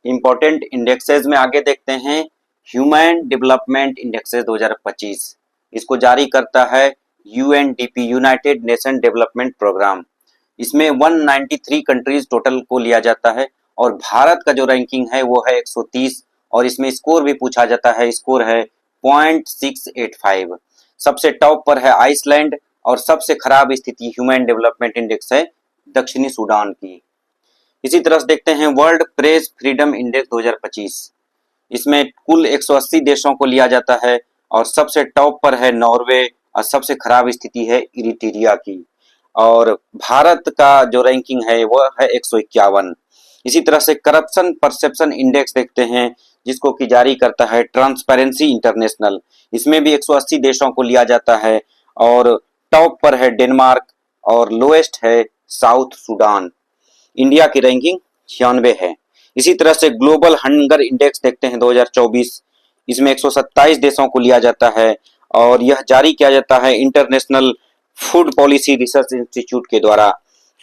Important indexes में आगे देखते हैं ह्यूमन डेवलपमेंट इंडेक्सेस 2025। इसको जारी करता है UNDP, United Nation Development Programme. इसमें 193 कंट्रीज टोटल को लिया जाता है और भारत का जो रैंकिंग है वो है 130 और इसमें स्कोर भी पूछा जाता है, स्कोर है 0.685। सबसे टॉप पर है आइसलैंड और सबसे खराब स्थिति ह्यूमन डेवलपमेंट इंडेक्स है दक्षिणी सूडान की। इसी तरह से देखते हैं वर्ल्ड प्रेस फ्रीडम इंडेक्स 2025। इसमें कुल 180 देशों को लिया जाता है और सबसे टॉप पर है नॉर्वे और सबसे खराब स्थिति है इरिट्रिया की और भारत का जो रैंकिंग है वह है 151। इसी तरह से करप्शन परसेप्शन इंडेक्स देखते हैं जिसको की जारी करता है ट्रांसपेरेंसी इंटरनेशनल। इसमें भी 180 देशों को लिया जाता है और टॉप पर है डेनमार्क और लोएस्ट है साउथ सूडान। इंडिया की रैंकिंग 96 है। इसी तरह से ग्लोबल हंगर इंडेक्स देखते हैं 2024। इसमें 127 देशों को लिया जाता है और यह जारी किया जाता है international food policy research institute के द्वारा।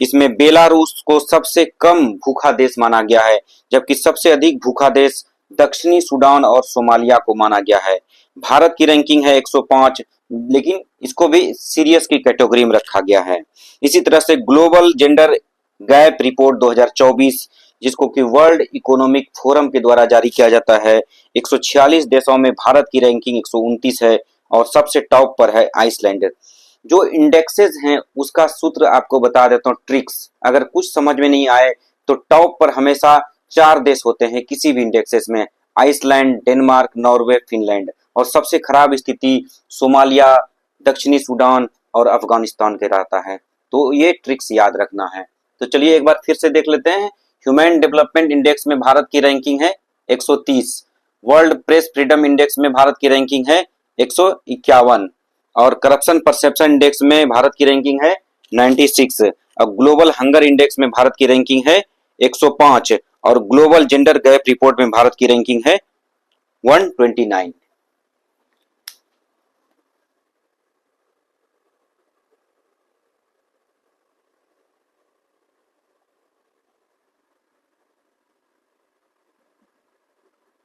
इसमें बेलारूस को सबसे कम भूखा देश माना गया है जबकि सबसे अधिक भूखा देश दक्षिणी सूडान और सोमालिया को माना गया है। भारत की रैंकिंग है 105 लेकिन इसको भी सीरियस की कैटेगरी में रखा गया है। इसी तरह से ग्लोबल जेंडर गैप रिपोर्ट 2024 जिसको कि वर्ल्ड इकोनॉमिक फोरम के द्वारा जारी किया जाता है, 146 देशों में भारत की रैंकिंग 129 है और सबसे टॉप पर है आइसलैंड। जो इंडेक्सेस हैं उसका सूत्र आपको बता देता हूँ, ट्रिक्स। अगर कुछ समझ में नहीं आए तो टॉप पर हमेशा 4 देश होते हैं किसी भी इंडेक्सेस में, आइसलैंड, डेनमार्क, नॉर्वे, फिनलैंड, और सबसे खराब स्थिति सोमालिया, दक्षिणी सूडान और अफगानिस्तान के रहता है। तो ये ट्रिक्स याद रखना है। तो चलिए एक बार फिर से देख लेते हैं। ह्यूमन डेवलपमेंट इंडेक्स में भारत की रैंकिंग है 130, वर्ल्ड प्रेस फ्रीडम इंडेक्स में भारत की रैंकिंग है 151 और करप्शन परसेप्शन इंडेक्स में भारत की रैंकिंग है 96 और ग्लोबल हंगर इंडेक्स में भारत की रैंकिंग है 105 और ग्लोबल जेंडर गैप रिपोर्ट में भारत की रैंकिंग है 129।